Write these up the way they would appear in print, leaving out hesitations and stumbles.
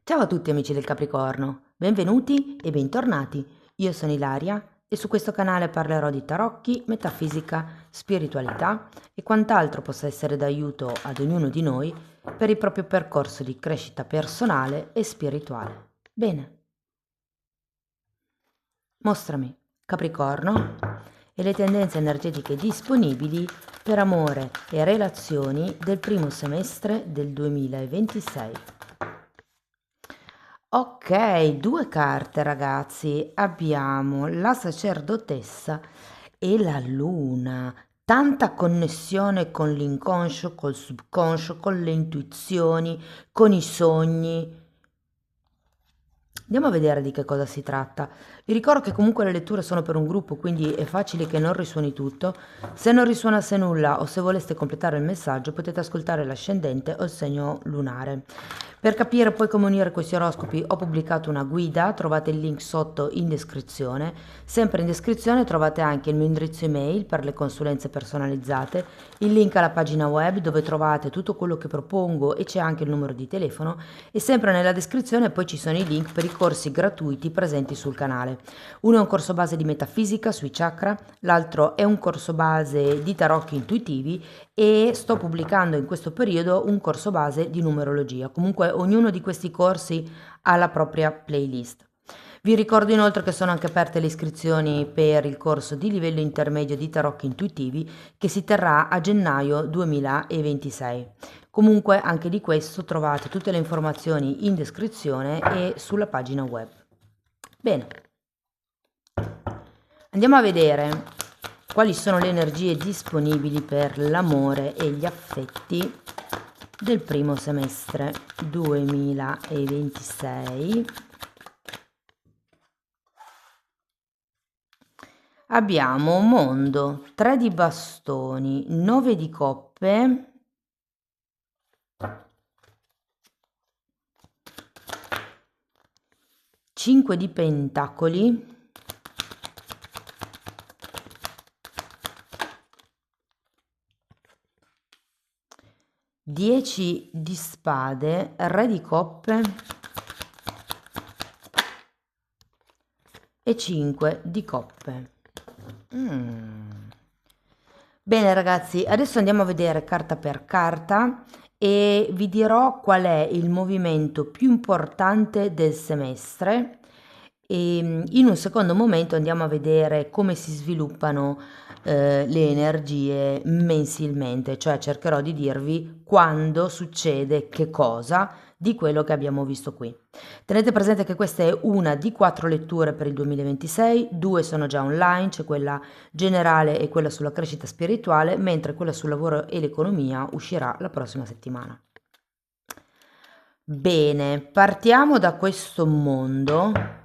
Ciao a tutti amici del Capricorno, benvenuti e bentornati. Io sono Ilaria e su questo canale parlerò di tarocchi, metafisica, spiritualità e quant'altro possa essere d'aiuto ad ognuno di noi per il proprio percorso di crescita personale e spirituale. Bene, mostrami, Capricorno, e le tendenze energetiche disponibili per amore e relazioni del primo semestre del 2026. Ok, due carte ragazzi, abbiamo la sacerdotessa e la luna. Tanta connessione con l'inconscio, col subconscio, con le intuizioni, con i sogni. Andiamo a vedere di che cosa si tratta. Vi ricordo che comunque le letture sono per un gruppo, quindi è facile che non risuoni tutto. Se non risuonasse nulla o se voleste completare il messaggio, potete ascoltare l'ascendente o il segno lunare. Per capire poi come unire questi oroscopi ho pubblicato una guida, trovate il link sotto in descrizione. Sempre in descrizione trovate anche il mio indirizzo email per le consulenze personalizzate, il link alla pagina web dove trovate tutto quello che propongo e c'è anche il numero di telefono e sempre nella descrizione poi ci sono i link per i corsi gratuiti presenti sul canale. Uno è un corso base di metafisica sui chakra, l'altro è un corso base di tarocchi intuitivi e sto pubblicando in questo periodo un corso base di numerologia. Comunque ognuno di questi corsi ha la propria playlist. Vi ricordo inoltre che sono anche aperte le iscrizioni per il corso di livello intermedio di tarocchi intuitivi che si terrà a gennaio 2026. Comunque anche di questo trovate tutte le informazioni in descrizione e sulla pagina web. Bene, andiamo a vedere quali sono le energie disponibili per l'amore e gli affetti del primo semestre 2026. Abbiamo mondo, 3 di bastoni, 9 di coppe, 5 di pentacoli, 10 di spade, re di coppe e 5 di coppe. Bene ragazzi, adesso andiamo a vedere carta per carta e vi dirò qual è il movimento più importante del semestre e in un secondo momento andiamo a vedere come si sviluppano le energie mensilmente, cioè cercherò di dirvi quando succede che cosa di quello che abbiamo visto qui. Tenete presente che questa è una di 4 letture per il 2026, 2 sono già online, c'è quella generale e quella sulla crescita spirituale, mentre quella sul lavoro e l'economia uscirà la prossima settimana. Bene, partiamo da questo mondo.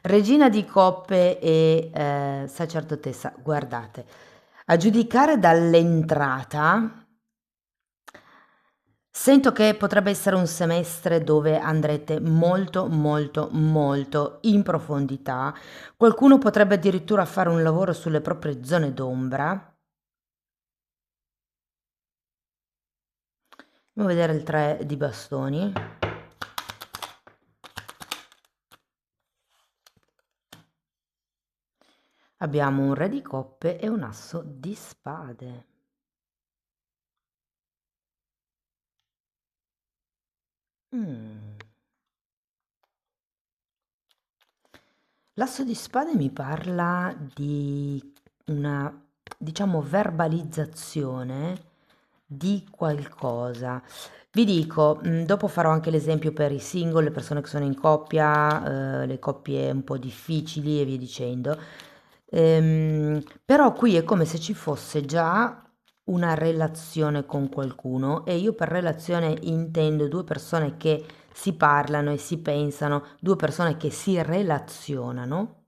Regina di coppe e sacerdotessa, guardate, a giudicare dall'entrata, sento che potrebbe essere un semestre dove andrete molto, molto, molto in profondità. Qualcuno potrebbe addirittura fare un lavoro sulle proprie zone d'ombra. Andiamo a vedere il 3 di bastoni. Abbiamo un re di coppe e un asso di spade. L'asso di spade mi parla di una, diciamo, verbalizzazione di qualcosa. Vi dico, dopo farò anche l'esempio per i single, le persone che sono in coppia, le coppie un po' difficili e via dicendo. Però qui è come se ci fosse già una relazione con qualcuno e io per relazione intendo due persone che si parlano e si pensano, due persone che si relazionano.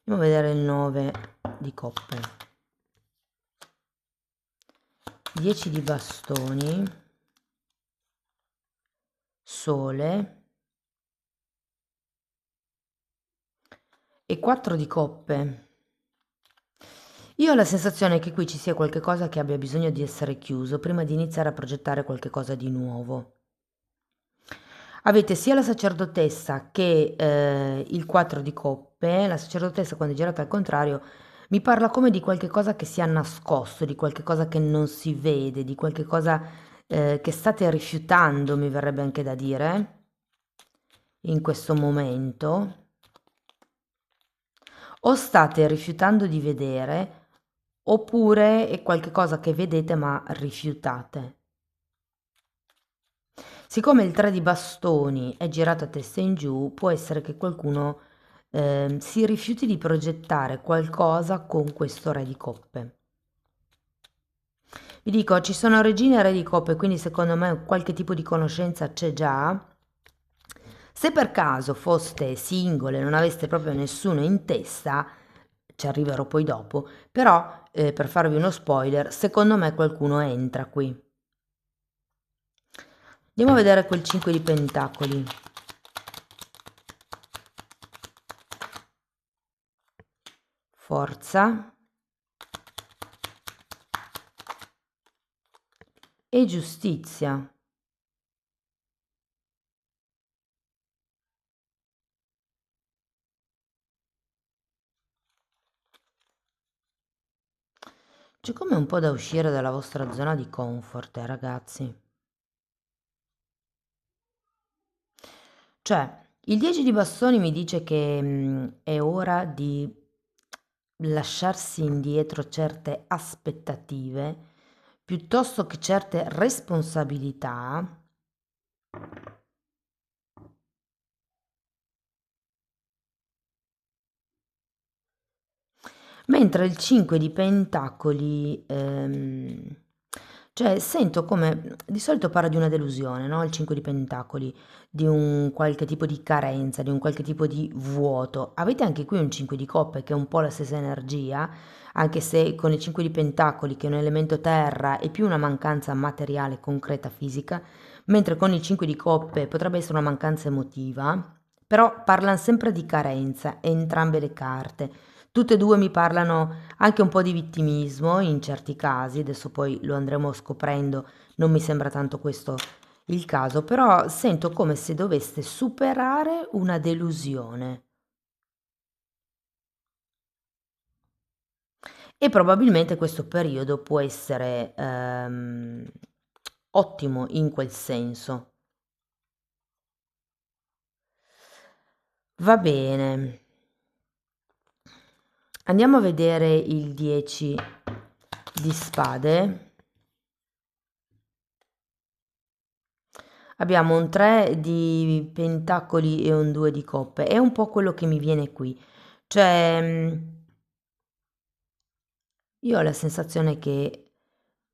Andiamo a vedere il 9 di coppe, 10 di bastoni, sole e 4 di coppe. Io ho la sensazione che qui ci sia qualche cosa che abbia bisogno di essere chiuso prima di iniziare a progettare qualche cosa di nuovo. Avete sia la sacerdotessa che il 4 di coppe. La sacerdotessa, quando è girata al contrario, mi parla come di qualche cosa che sia nascosto, di qualche cosa che non si vede, di qualche cosa che state rifiutando, mi verrebbe anche da dire, in questo momento. O state rifiutando di vedere, oppure è qualche cosa che vedete ma rifiutate. Siccome il 3 di bastoni è girato a testa in giù, può essere che qualcuno si rifiuti di progettare qualcosa con questo re di coppe. Vi dico, ci sono regine e re di coppe, quindi secondo me qualche tipo di conoscenza c'è già. Se per caso foste singole, non aveste proprio nessuno in testa, ci arriverò poi dopo, però per farvi uno spoiler, secondo me qualcuno entra qui. Andiamo a vedere quel 5 di pentacoli. Forza e giustizia. C'è come un po' da uscire dalla vostra zona di comfort, ragazzi. Cioè, il 10 di bastoni mi dice che è ora di lasciarsi indietro certe aspettative piuttosto che certe responsabilità. Mentre il 5 di pentacoli, cioè sento come, di solito parla di una delusione, no? Il 5 di pentacoli, di un qualche tipo di carenza, di un qualche tipo di vuoto. Avete anche qui un 5 di coppe che è un po' la stessa energia, anche se con il 5 di pentacoli, che è un elemento terra, è più una mancanza materiale, concreta, fisica, mentre con il 5 di coppe potrebbe essere una mancanza emotiva, però parlano sempre di carenza, entrambe le carte. Tutte e due mi parlano anche un po' di vittimismo in certi casi, adesso poi lo andremo scoprendo, non mi sembra tanto questo il caso, però sento come se doveste superare una delusione e probabilmente questo periodo può essere ottimo in quel senso. Va bene, andiamo a vedere il 10 di spade. Abbiamo un 3 di pentacoli e un 2 di coppe. È un po' quello che mi viene qui. Cioè, io ho la sensazione che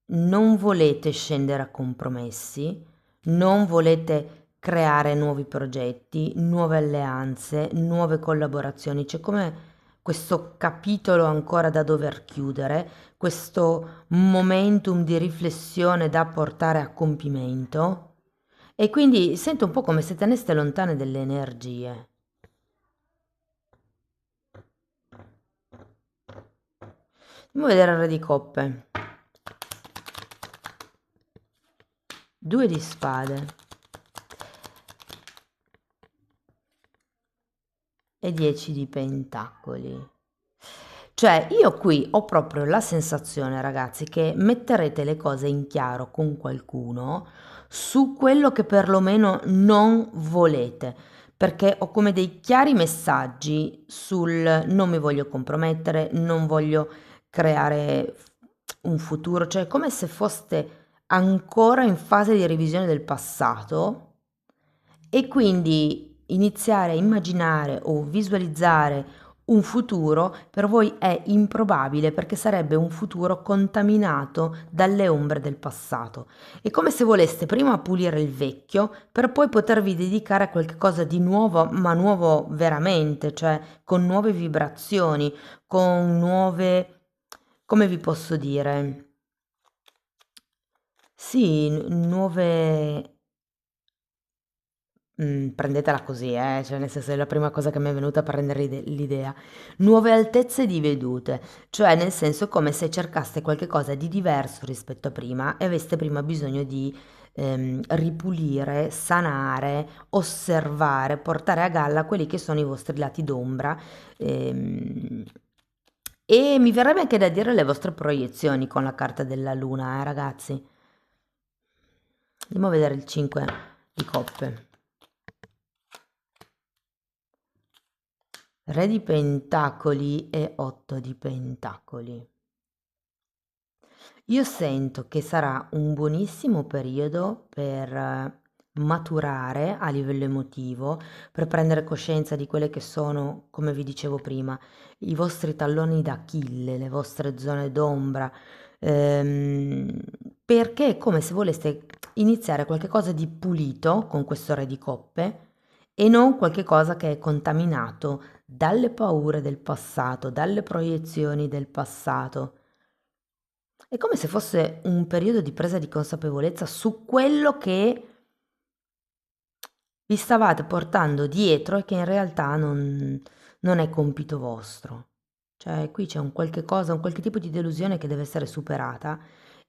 non volete scendere a compromessi, non volete creare nuovi progetti, nuove alleanze, nuove collaborazioni. C'è come questo capitolo ancora da dover chiudere, questo momentum di riflessione da portare a compimento. E quindi sento un po' come se teneste lontane delle energie. Andiamo a vedere il re di coppe. 2 di spade. E 10 di pentacoli. Cioè, io qui ho proprio la sensazione, ragazzi, che metterete le cose in chiaro con qualcuno su quello che perlomeno non volete, perché ho come dei chiari messaggi sul non mi voglio compromettere, non voglio creare un futuro, cioè come se foste ancora in fase di revisione del passato e quindi iniziare a immaginare o visualizzare un futuro per voi è improbabile perché sarebbe un futuro contaminato dalle ombre del passato. È come se voleste prima pulire il vecchio per poi potervi dedicare a qualcosa di nuovo, ma nuovo veramente, cioè con nuove vibrazioni, con nuove, come vi posso dire? Sì, nuove prendetela così, cioè nel senso è la prima cosa che mi è venuta per rendere l'idea. Nuove altezze di vedute, cioè nel senso come se cercaste qualche cosa di diverso rispetto a prima e aveste prima bisogno di ripulire, sanare, osservare, portare a galla quelli che sono i vostri lati d'ombra. ehm, e mi verrebbe anche da dire le vostre proiezioni con la carta della luna, ragazzi. Andiamo a vedere il 5 di coppe. Re di pentacoli e 8 di pentacoli. Io sento che sarà un buonissimo periodo per maturare a livello emotivo, per prendere coscienza di quelle che sono, come vi dicevo prima, i vostri talloni d'Achille, le vostre zone d'ombra, ehm, perché è come se voleste iniziare qualcosa di pulito con questo re di coppe e non qualche cosa che è contaminato dalle paure del passato, dalle proiezioni del passato. È come se fosse un periodo di presa di consapevolezza su quello che vi stavate portando dietro e che in realtà non è compito vostro. Cioè, qui c'è un qualche cosa, un qualche tipo di delusione che deve essere superata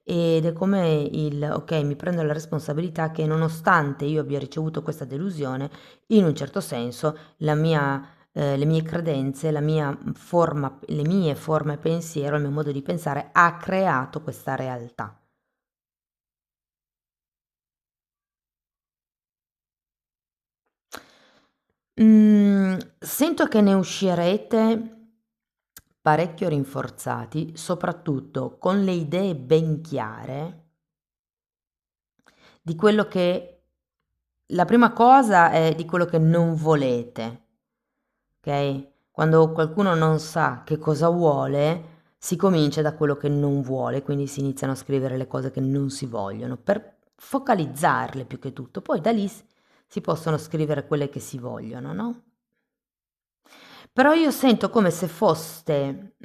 ed è come il, ok, mi prendo la responsabilità che nonostante io abbia ricevuto questa delusione, in un certo senso le mie credenze, le mie forme pensiero, il mio modo di pensare ha creato questa realtà. Sento che ne uscirete parecchio rinforzati, soprattutto con le idee ben chiare di quello che la prima cosa è di quello che non volete, ok? Quando qualcuno non sa che cosa vuole, si comincia da quello che non vuole, quindi si iniziano a scrivere le cose che non si vogliono per focalizzarle più che tutto. Poi da lì si possono scrivere quelle che si vogliono, no? Però io sento come se foste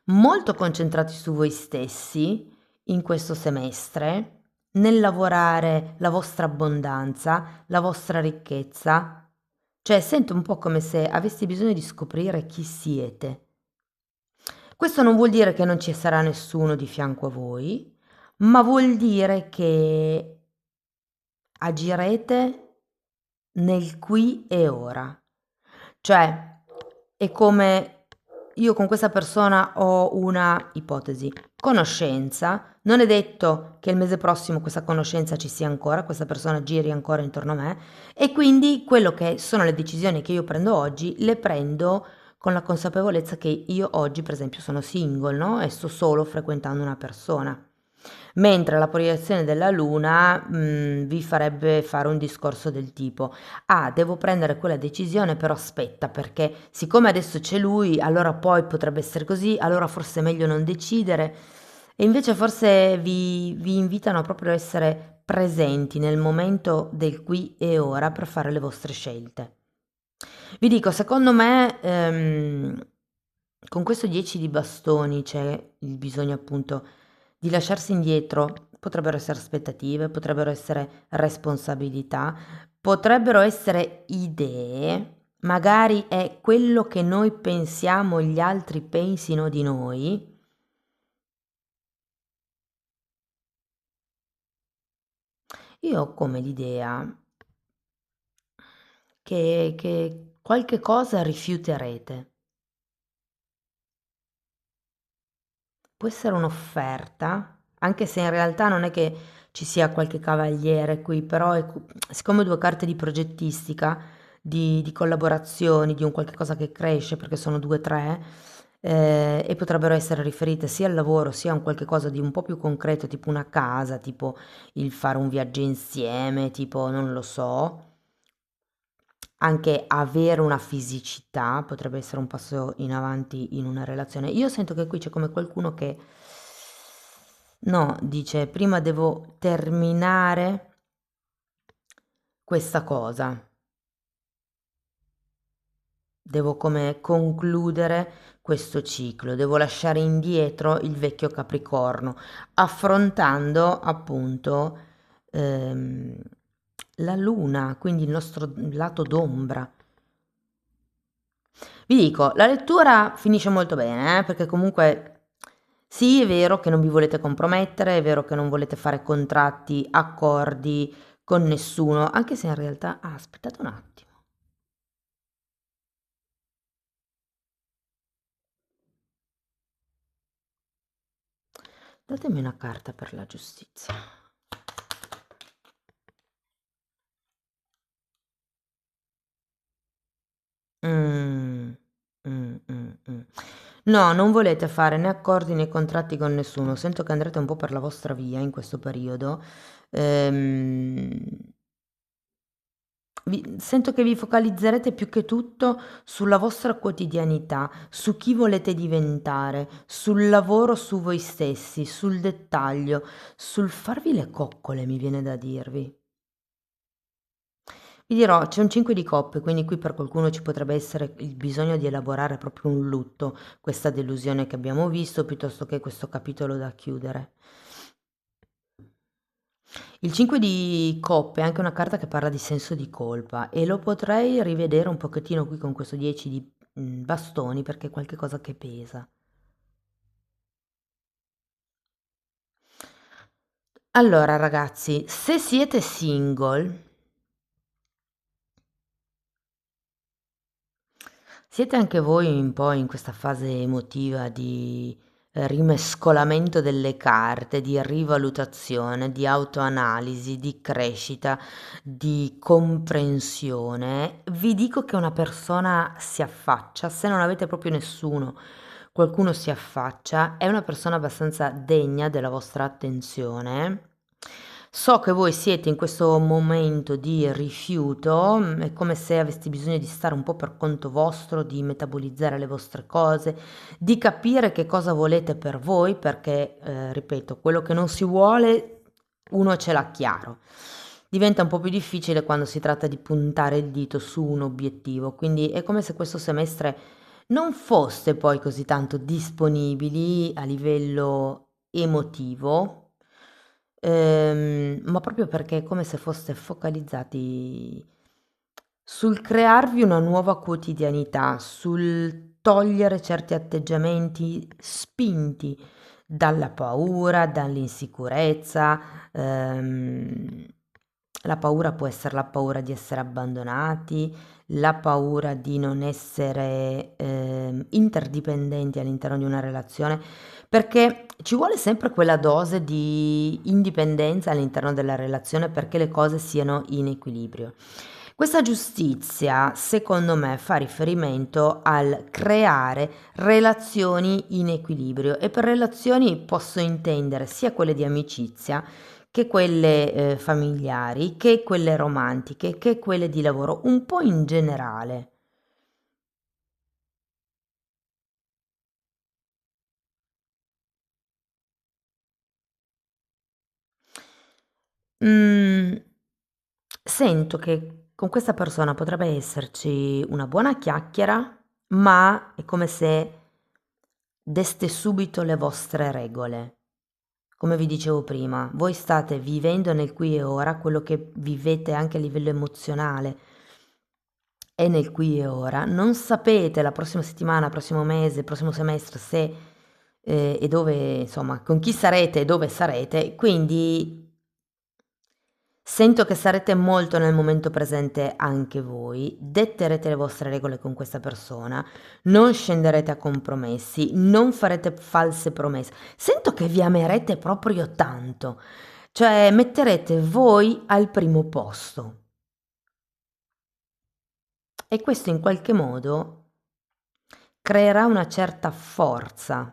molto concentrati su voi stessi in questo semestre, nel lavorare la vostra abbondanza, la vostra ricchezza. Cioè sento un po' come se avessi bisogno di scoprire chi siete. Questo non vuol dire che non ci sarà nessuno di fianco a voi, ma vuol dire che agirete nel qui e ora. Cioè, è come io con questa persona ho una ipotesi, conoscenza, non è detto che il mese prossimo questa conoscenza ci sia ancora, questa persona giri ancora intorno a me e quindi quello che sono le decisioni che io prendo oggi le prendo con la consapevolezza che io oggi per esempio sono single, no? E sto solo frequentando una persona. Mentre la proiezione della luna vi farebbe fare un discorso del tipo: ah, devo prendere quella decisione, però aspetta, perché siccome adesso c'è lui, allora poi potrebbe essere così, allora forse è meglio non decidere. E invece forse vi invitano proprio a essere presenti nel momento del qui e ora per fare le vostre scelte. Vi dico, secondo me, con questo 10 di bastoni c'è il bisogno appunto di lasciarsi indietro. Potrebbero essere aspettative, potrebbero essere responsabilità, potrebbero essere idee, magari è quello che noi pensiamo gli altri pensino di noi. Io ho come l'idea che qualche cosa rifiuterete. Può essere un'offerta, anche se in realtà non è che ci sia qualche cavaliere qui, però siccome 2 carte di progettistica, di collaborazioni, di un qualche cosa che cresce, perché sono 2, 3, e potrebbero essere riferite sia al lavoro, sia a un qualche cosa di un po' più concreto, tipo una casa, tipo il fare un viaggio insieme, tipo non lo so, anche avere una fisicità potrebbe essere un passo in avanti in una relazione. Io sento che qui c'è come qualcuno che no, dice prima devo terminare questa cosa. Devo come concludere questo ciclo, devo lasciare indietro il vecchio Capricorno, affrontando appunto ehm, la luna, quindi il nostro lato d'ombra. Vi dico, la lettura finisce molto bene, perché comunque sì, è vero che non vi volete compromettere, è vero che non volete fare contratti, accordi con nessuno, anche se in realtà... Ah, aspettate un attimo. Datemi una carta per la giustizia. Mm, mm. No, non volete fare né accordi né contratti con nessuno. Sento che andrete un po' per la vostra via in questo periodo. Ehm, sento che vi focalizzerete più che tutto sulla vostra quotidianità, su chi volete diventare, sul lavoro su voi stessi, sul dettaglio, sul farvi le coccole, mi viene da dirvi. Vi dirò, c'è un 5 di coppe, quindi qui per qualcuno ci potrebbe essere il bisogno di elaborare proprio un lutto, questa delusione che abbiamo visto, piuttosto che questo capitolo da chiudere. Il 5 di coppe è anche una carta che parla di senso di colpa e lo potrei rivedere un pochettino qui con questo 10 di bastoni perché è qualche cosa che pesa. Allora ragazzi, se siete single, siete anche voi un po' in questa fase emotiva di rimescolamento delle carte, di rivalutazione, di autoanalisi, di crescita, di comprensione. Vi dico che una persona si affaccia, se non avete proprio nessuno, qualcuno si affaccia, è una persona abbastanza degna della vostra attenzione. So che voi siete in questo momento di rifiuto, è come se aveste bisogno di stare un po' per conto vostro, di metabolizzare le vostre cose, di capire che cosa volete per voi, perché, ripeto, quello che non si vuole uno ce l'ha chiaro. Diventa un po' più difficile quando si tratta di puntare il dito su un obiettivo, quindi è come se questo semestre non foste poi così tanto disponibili a livello emotivo, ma proprio perché è come se foste focalizzati sul crearvi una nuova quotidianità, sul togliere certi atteggiamenti spinti dalla paura, dall'insicurezza. La paura può essere la paura di essere abbandonati, la paura di non essere interdipendenti all'interno di una relazione, perché ci vuole sempre quella dose di indipendenza all'interno della relazione perché le cose siano in equilibrio. Questa giustizia, secondo me, fa riferimento al creare relazioni in equilibrio e per relazioni posso intendere sia quelle di amicizia che quelle familiari, che quelle romantiche, che quelle di lavoro, un po' in generale. Mhmm, sento che con questa persona potrebbe esserci una buona chiacchiera, ma è come se deste subito le vostre regole. Come vi dicevo prima, voi state vivendo nel qui e ora quello che vivete anche a livello emozionale è nel qui e ora. Non sapete la prossima settimana, prossimo mese, prossimo semestre se e dove, insomma, con chi sarete e dove sarete, quindi sento che sarete molto nel momento presente anche voi, detterete le vostre regole con questa persona, non scenderete a compromessi, non farete false promesse. Sento che vi amerete proprio tanto, cioè metterete voi al primo posto e questo in qualche modo creerà una certa forza.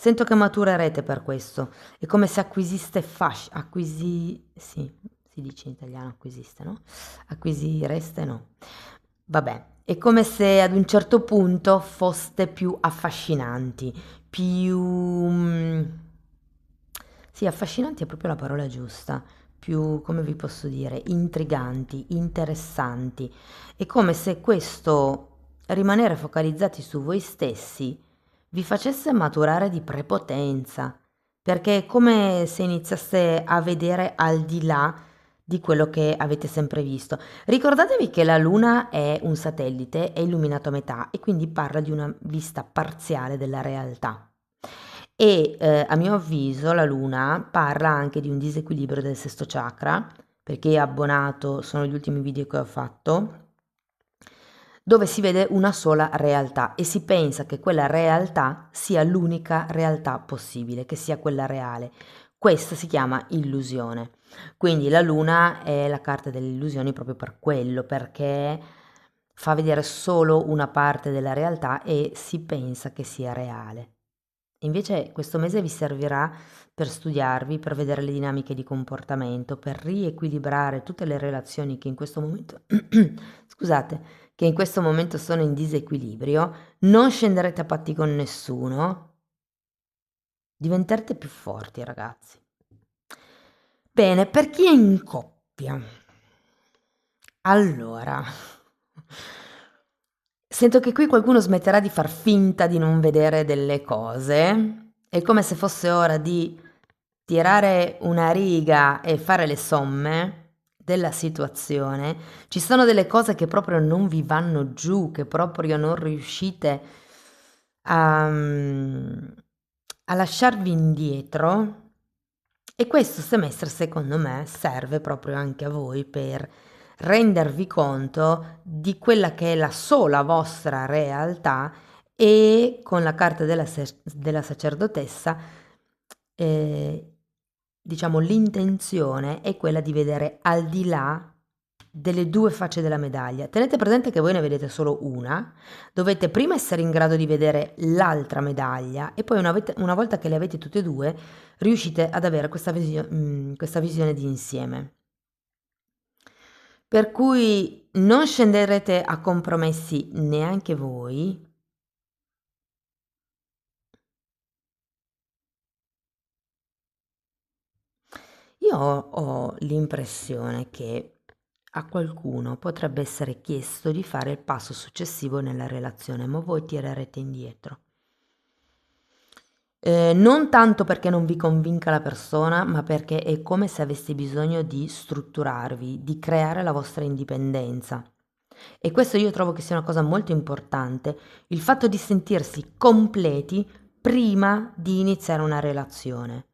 Sento che maturerete per questo. È come se acquisiste sì, si dice in italiano acquisiste, no? Acquisireste, no. Vabbè, è come se ad un certo punto foste più affascinanti, più... Sì, affascinanti è proprio la parola giusta, più, come vi posso dire, intriganti, interessanti. È come se questo rimanere focalizzati su voi stessi vi facesse maturare di prepotenza, perché è come se iniziaste a vedere al di là di quello che avete sempre visto. Ricordatevi che la Luna è un satellite, è illuminato a metà e quindi parla di una vista parziale della realtà. E a mio avviso la Luna parla anche di un disequilibrio del sesto chakra, perché è abbonato, sono gli ultimi video che ho fatto, dove si vede una sola realtà e si pensa che quella realtà sia l'unica realtà possibile, che sia quella reale. Questa si chiama illusione. Quindi la luna è la carta delle illusioni proprio per quello, perché fa vedere solo una parte della realtà e si pensa che sia reale. Invece questo mese vi servirà per studiarvi, per vedere le dinamiche di comportamento, per riequilibrare tutte le relazioni che in questo momento, scusate, che in questo momento sono in disequilibrio, non scenderete a patti con nessuno, diventerete più forti, ragazzi. Bene, per chi è in coppia, allora, sento che qui qualcuno smetterà di far finta di non vedere delle cose. È come se fosse ora di tirare una riga e fare le somme della situazione. Ci sono delle cose che proprio non vi vanno giù, che proprio non riuscite a, a lasciarvi indietro. E questo semestre, secondo me, serve proprio anche a voi per rendervi conto di quella che è la sola vostra realtà e con la carta della sacerdotessa, diciamo, l'intenzione è quella di vedere al di là delle due facce della medaglia. Tenete presente che voi ne vedete solo una, dovete prima essere in grado di vedere l'altra medaglia e poi una volta che le avete tutte e due, riuscite ad avere questa visione di insieme. Per cui non scenderete a compromessi neanche voi. Io ho l'impressione che a qualcuno potrebbe essere chiesto di fare il passo successivo nella relazione, ma voi tirerete indietro. Non tanto perché non vi convinca la persona, ma perché è come se aveste bisogno di strutturarvi, di creare la vostra indipendenza. E questo io trovo che sia una cosa molto importante, il fatto di sentirsi completi prima di iniziare una relazione.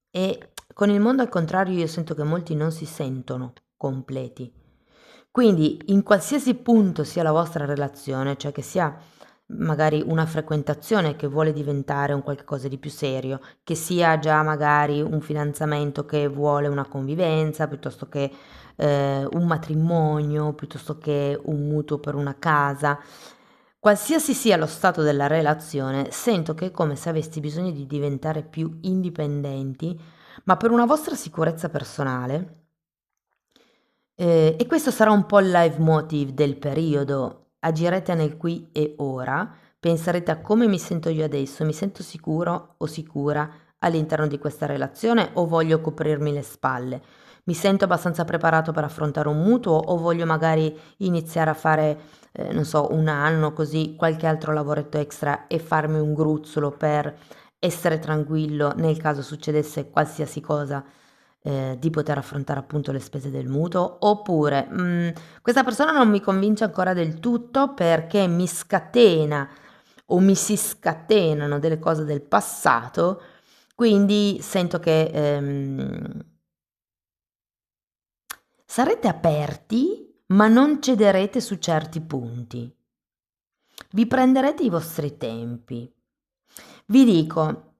E con il mondo al contrario io sento che molti non si sentono completi. Quindi in qualsiasi punto sia la vostra relazione, cioè che sia magari una frequentazione che vuole diventare un qualche cosa di più serio, che sia già magari un fidanzamento che vuole una convivenza, piuttosto che un matrimonio, piuttosto che un mutuo per una casa, qualsiasi sia lo stato della relazione, sento che è come se avessi bisogno di diventare più indipendenti, ma per una vostra sicurezza personale. E questo sarà un po' il leitmotiv del periodo. Agirete nel qui e ora, penserete a come mi sento io adesso, mi sento sicuro o sicura all'interno di questa relazione o voglio coprirmi le spalle? Mi sento abbastanza preparato per affrontare un mutuo o voglio magari iniziare a fare, non so, un anno così, qualche altro lavoretto extra e farmi un gruzzolo per essere tranquillo nel caso succedesse qualsiasi cosa, di poter affrontare appunto le spese del mutuo, oppure questa persona non mi convince ancora del tutto perché mi scatena o mi si scatenano delle cose del passato, quindi sento che sarete aperti ma non cederete su certi punti. Vi prenderete i vostri tempi. Vi dico,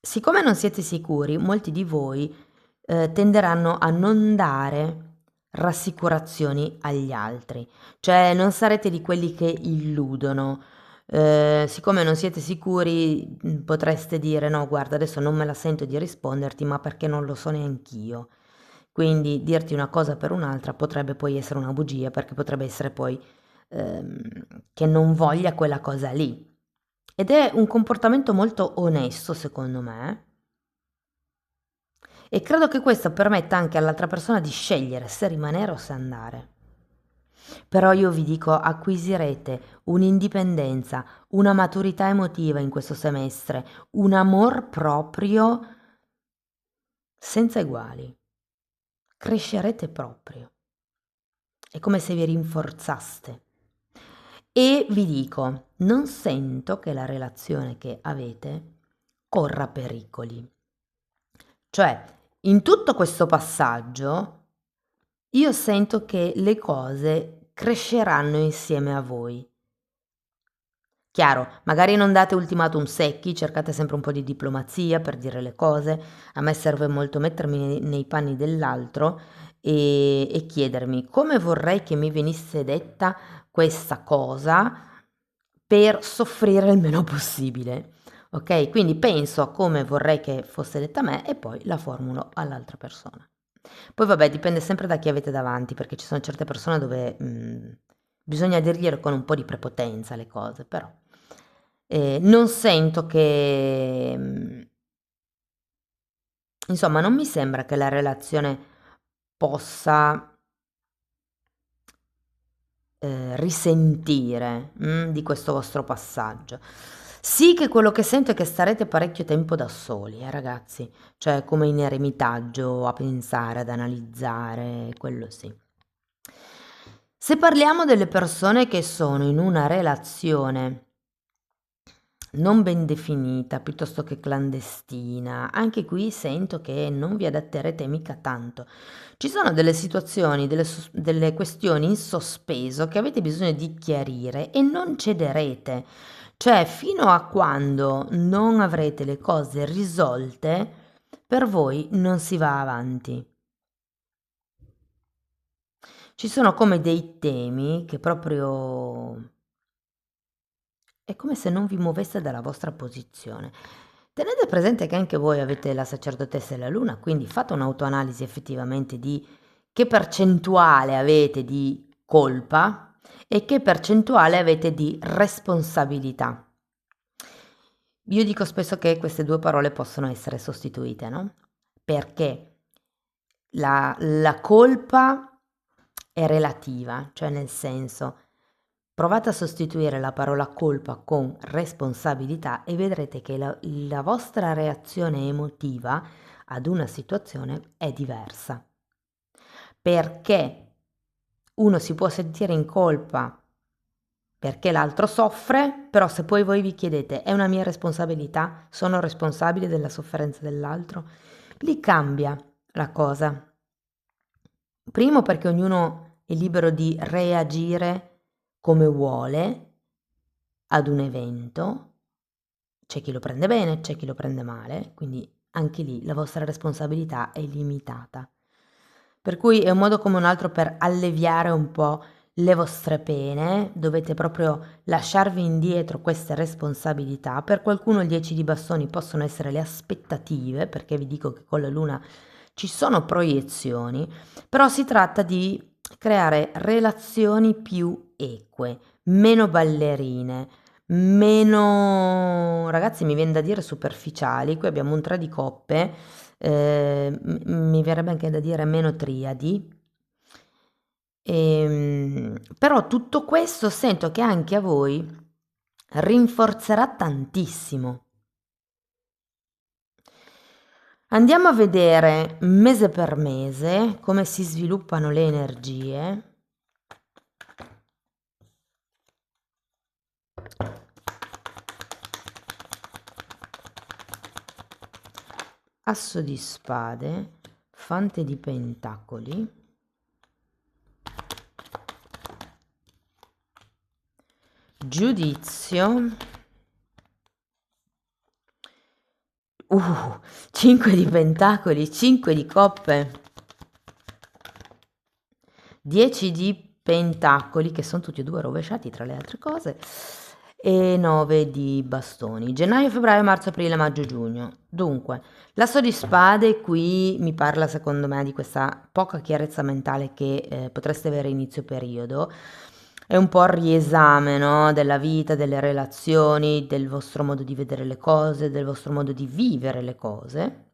siccome non siete sicuri, molti di voi tenderanno a non dare rassicurazioni agli altri, cioè non sarete di quelli che illudono. Siccome non siete sicuri, potreste dire no, guarda, adesso non me la sento di risponderti, ma perché non lo so neanch'io. Quindi dirti una cosa per un'altra potrebbe poi essere una bugia, perché potrebbe essere poi ehm, che non voglia quella cosa lì. Ed è un comportamento molto onesto, secondo me, e credo che questo permetta anche all'altra persona di scegliere se rimanere o se andare. Però io vi dico, acquisirete un'indipendenza, una maturità emotiva in questo semestre, un amor proprio senza eguali. Crescerete proprio. È come se vi rinforzaste. E vi dico, non sento che la relazione che avete corra pericoli. Cioè, in tutto questo passaggio, io sento che le cose cresceranno insieme a voi. Chiaro, magari non date ultimatum secchi, cercate sempre un po' di diplomazia per dire le cose. A me serve molto mettermi nei panni dell'altro e chiedermi come vorrei che mi venisse detta questa cosa per soffrire il meno possibile. Ok? Quindi penso a come vorrei che fosse detta a me e poi la formulo all'altra persona. Poi vabbè, dipende sempre da chi avete davanti, perché ci sono certe persone dove bisogna dirglielo con un po' di prepotenza le cose, però non sento che, insomma, non mi sembra che la relazione possa risentire di questo vostro passaggio. Sì che quello che sento è che starete parecchio tempo da soli, ragazzi, cioè come in eremitaggio a pensare, ad analizzare, quello sì. Se parliamo delle persone che sono in una relazione non ben definita, piuttosto che clandestina, anche qui sento che non vi adatterete mica tanto. Ci sono delle situazioni, delle questioni in sospeso che avete bisogno di chiarire e non cederete. Cioè, fino a quando non avrete le cose risolte, per voi non si va avanti. Ci sono come dei temi che proprio è come se non vi muoveste dalla vostra posizione. Tenete presente che anche voi avete la sacerdotessa e la luna, quindi fate un'autoanalisi effettivamente di che percentuale avete di colpa e che percentuale avete di responsabilità. Io dico spesso che queste due parole possono essere sostituite, no? Perché la colpa è relativa, cioè nel senso, provate a sostituire la parola colpa con responsabilità e vedrete che la vostra reazione emotiva ad una situazione è diversa. Perché uno si può sentire in colpa perché l'altro soffre, però se poi voi vi chiedete è una mia responsabilità, sono responsabile della sofferenza dell'altro, lì cambia la cosa. Primo perché ognuno è libero di reagire come vuole ad un evento, c'è chi lo prende bene, c'è chi lo prende male, quindi anche lì la vostra responsabilità è limitata. Per cui è un modo come un altro per alleviare un po' le vostre pene, dovete proprio lasciarvi indietro queste responsabilità. Per qualcuno il 10 di bastoni possono essere le aspettative, perché vi dico che con la luna ci sono proiezioni, però si tratta di creare relazioni più eque, meno ballerine, meno, ragazzi, mi viene da dire superficiali. Qui abbiamo un 3 di coppe, mi verrebbe anche da dire meno triadi. Però tutto questo sento che anche a voi rinforzerà tantissimo. Andiamo a vedere mese per mese come si sviluppano le energie. Asso di spade, fante di pentacoli, giudizio, 5 di pentacoli, 5 di coppe, 10 di pentacoli, che sono tutti e due rovesciati tra le altre cose, e 9 di bastoni. Gennaio, febbraio, marzo, aprile, maggio, giugno. Dunque, l'asso di spade qui mi parla secondo me di questa poca chiarezza mentale che potreste avere inizio periodo. È un po' il riesame, no? Della vita, delle relazioni, del vostro modo di vedere le cose, del vostro modo di vivere le cose.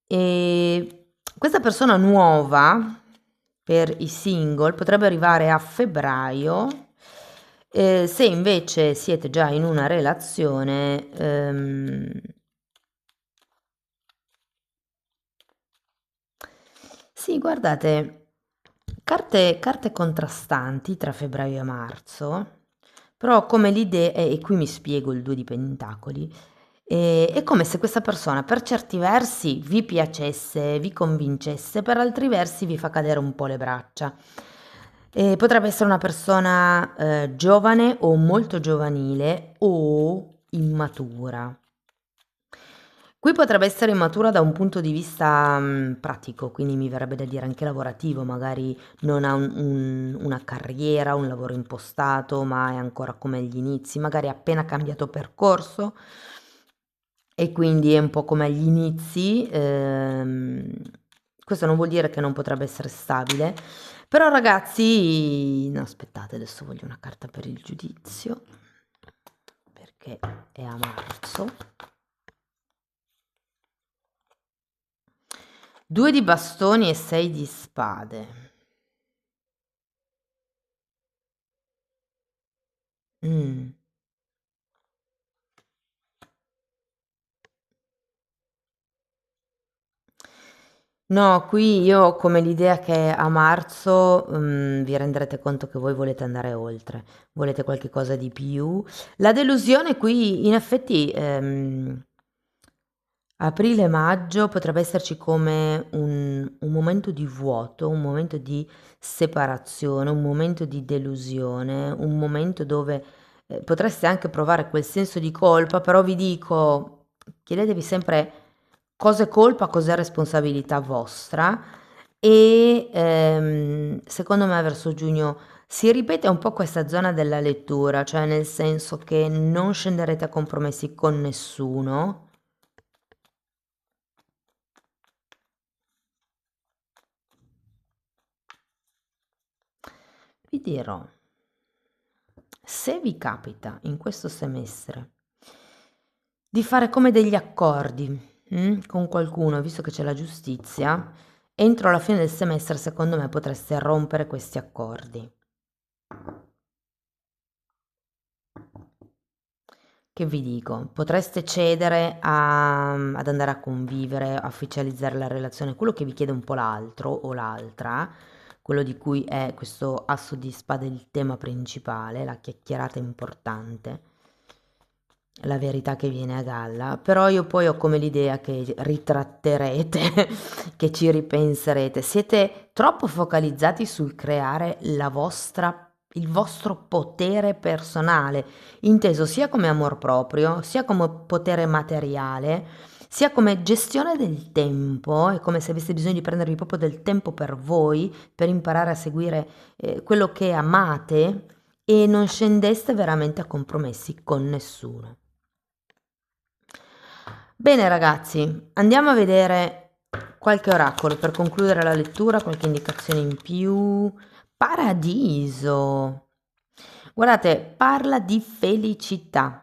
E questa persona nuova per i single potrebbe arrivare a febbraio. Se invece siete già in una relazione, Sì, guardate, carte contrastanti tra febbraio e marzo, però come l'idea, e qui mi spiego il 2 di pentacoli, è come se questa persona per certi versi vi piacesse, vi convincesse, per altri versi vi fa cadere un po' le braccia. Potrebbe essere una persona giovane o molto giovanile o immatura. Qui potrebbe essere immatura da un punto di vista, pratico, quindi mi verrebbe da dire anche lavorativo, magari non ha una carriera, un lavoro impostato, ma è ancora come agli inizi, magari ha appena cambiato percorso e quindi è un po' come agli inizi. Questo non vuol dire che non potrebbe essere stabile, però ragazzi, no, aspettate, adesso voglio una carta per il giudizio, perché è a marzo. 2 di bastoni e 6 di spade. Mm. No, qui io ho come l'idea che a marzo vi renderete conto che voi volete andare oltre, volete qualche cosa di più. La delusione qui in effetti aprile-maggio potrebbe esserci come un momento di vuoto, un momento di separazione, un momento di delusione, un momento dove potreste anche provare quel senso di colpa, però vi dico, chiedetevi sempre cosa è colpa, cosa è responsabilità vostra e secondo me verso giugno si ripete un po' questa zona della lettura, cioè nel senso che non scenderete a compromessi con nessuno. Vi dirò, se vi capita in questo semestre di fare come degli accordi con qualcuno, visto che c'è la giustizia, entro la fine del semestre secondo me potreste rompere questi accordi. Che vi dico? Potreste cedere ad andare a convivere, a ufficializzare la relazione, quello che vi chiede un po' l'altro o l'altra, quello di cui è questo asso di spade il tema principale, la chiacchierata importante, la verità che viene a galla, però io poi ho come l'idea che ritratterete, che ci ripenserete, siete troppo focalizzati sul creare il vostro potere personale, inteso sia come amor proprio, sia come potere materiale, sia come gestione del tempo, è come se aveste bisogno di prendervi proprio del tempo per voi, per imparare a seguire quello che amate e non scendeste veramente a compromessi con nessuno. Bene ragazzi, andiamo a vedere qualche oracolo per concludere la lettura, qualche indicazione in più. Paradiso. Guardate, parla di felicità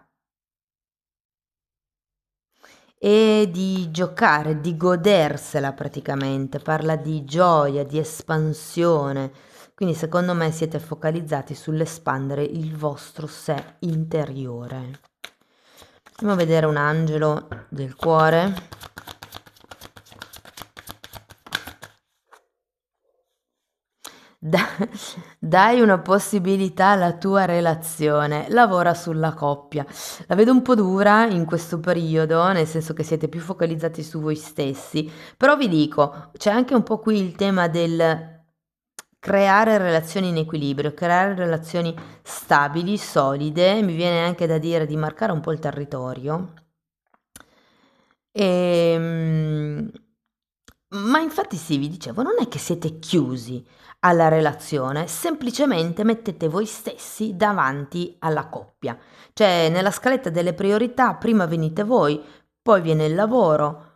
e di giocare, di godersela praticamente, parla di gioia, di espansione. Quindi secondo me siete focalizzati sull'espandere il vostro sé interiore. Andiamo a vedere un angelo del cuore. Da- Dai una possibilità alla tua relazione, lavora sulla coppia. La vedo un po' dura in questo periodo, nel senso che siete più focalizzati su voi stessi, però vi dico, c'è anche un po' qui il tema del creare relazioni in equilibrio, creare relazioni stabili, solide, mi viene anche da dire di marcare un po' il territorio. Ehm, ma infatti sì, vi dicevo, non è che siete chiusi alla relazione, semplicemente mettete voi stessi davanti alla coppia. Cioè, nella scaletta delle priorità, prima venite voi, poi viene il lavoro,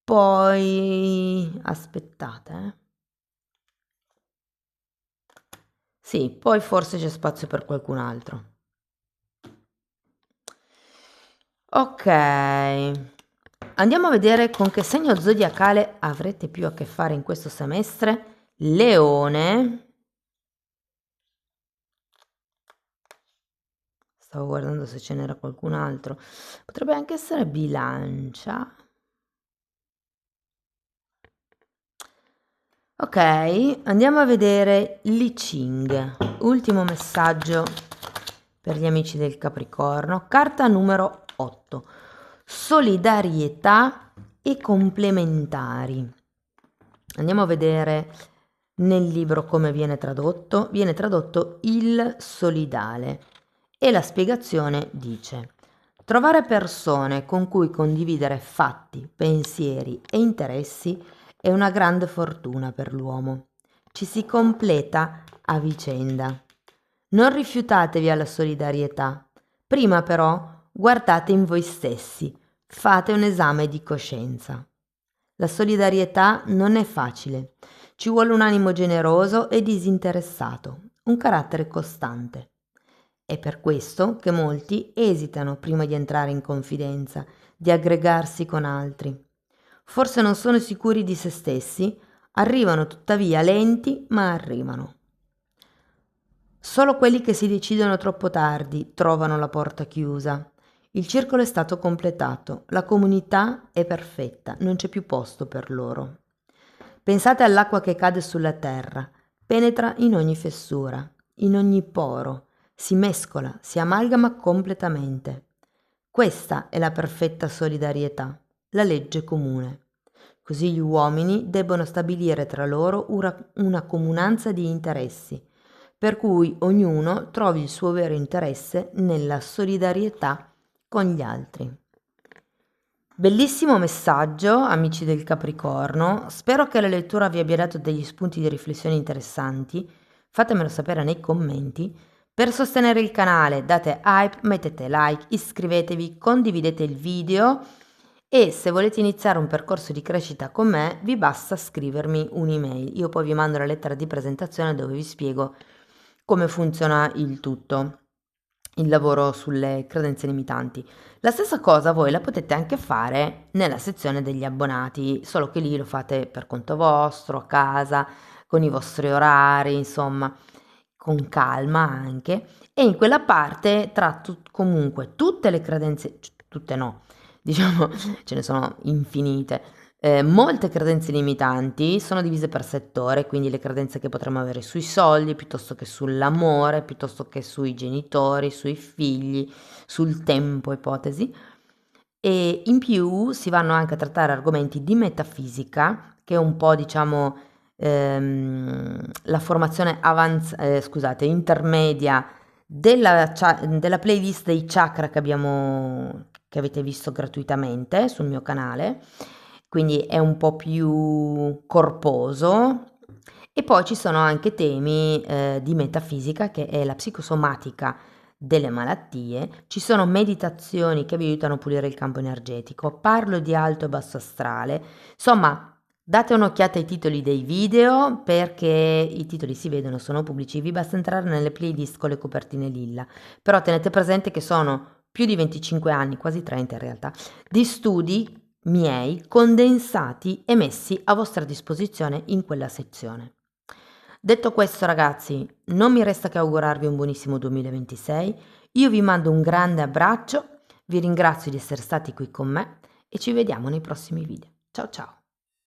poi aspettate, eh. Sì, poi forse c'è spazio per qualcun altro. Ok, andiamo a vedere con che segno zodiacale avrete più a che fare in questo semestre. Leone. Stavo guardando se ce n'era qualcun altro. Potrebbe anche essere Bilancia. Ok, andiamo a vedere Li Ching, ultimo messaggio per gli amici del Capricorno, carta numero 8, solidarietà e complementari. Andiamo a vedere nel libro come viene tradotto. Viene tradotto il solidale e la spiegazione dice: trovare persone con cui condividere fatti, pensieri e interessi è una grande fortuna per l'uomo. Ci si completa a vicenda. Non rifiutatevi alla solidarietà. Prima però guardate in voi stessi, fate un esame di coscienza. La solidarietà non è facile. Ci vuole un animo generoso e disinteressato, un carattere costante. È per questo che molti esitano prima di entrare in confidenza, di aggregarsi con altri. Forse non sono sicuri di se stessi, arrivano tuttavia lenti, ma arrivano. Solo quelli che si decidono troppo tardi trovano la porta chiusa. Il circolo è stato completato, la comunità è perfetta, non c'è più posto per loro. Pensate all'acqua che cade sulla terra, penetra in ogni fessura, in ogni poro, si mescola, si amalgama completamente. Questa è la perfetta solidarietà, la legge comune. Così gli uomini debbono stabilire tra loro una comunanza di interessi, per cui ognuno trovi il suo vero interesse nella solidarietà con gli altri. Bellissimo messaggio, amici del Capricorno. Spero che la lettura vi abbia dato degli spunti di riflessione interessanti. Fatemelo sapere nei commenti. Per sostenere il canale date hype, mettete like, iscrivetevi, condividete il video e se volete iniziare un percorso di crescita con me vi basta scrivermi un'email. Io poi vi mando la lettera di presentazione dove vi spiego come funziona il tutto, il lavoro sulle credenze limitanti. La stessa cosa voi la potete anche fare nella sezione degli abbonati, solo che lì lo fate per conto vostro, a casa, con i vostri orari, insomma, con calma anche. E in quella parte tratto comunque tutte le credenze, tutte no, diciamo, ce ne sono infinite. Molte credenze limitanti sono divise per settore, quindi le credenze che potremmo avere sui soldi, piuttosto che sull'amore, piuttosto che sui genitori, sui figli, sul tempo, ipotesi. E in più si vanno anche a trattare argomenti di metafisica, che è un po', diciamo, la formazione intermedia della playlist dei chakra che avete visto gratuitamente sul mio canale, quindi è un po' più corposo. E poi ci sono anche temi di metafisica, che è la psicosomatica delle malattie. Ci sono meditazioni che vi aiutano a pulire il campo energetico, parlo di alto e basso astrale, insomma. Date un'occhiata ai titoli dei video perché i titoli si vedono, sono pubblici, vi basta entrare nelle playlist con le copertine lilla. Però tenete presente che sono più di 25 anni, quasi 30 in realtà, di studi miei condensati e messi a vostra disposizione in quella sezione. Detto questo ragazzi, non mi resta che augurarvi un buonissimo 2026, io vi mando un grande abbraccio, vi ringrazio di essere stati qui con me e ci vediamo nei prossimi video. Ciao ciao!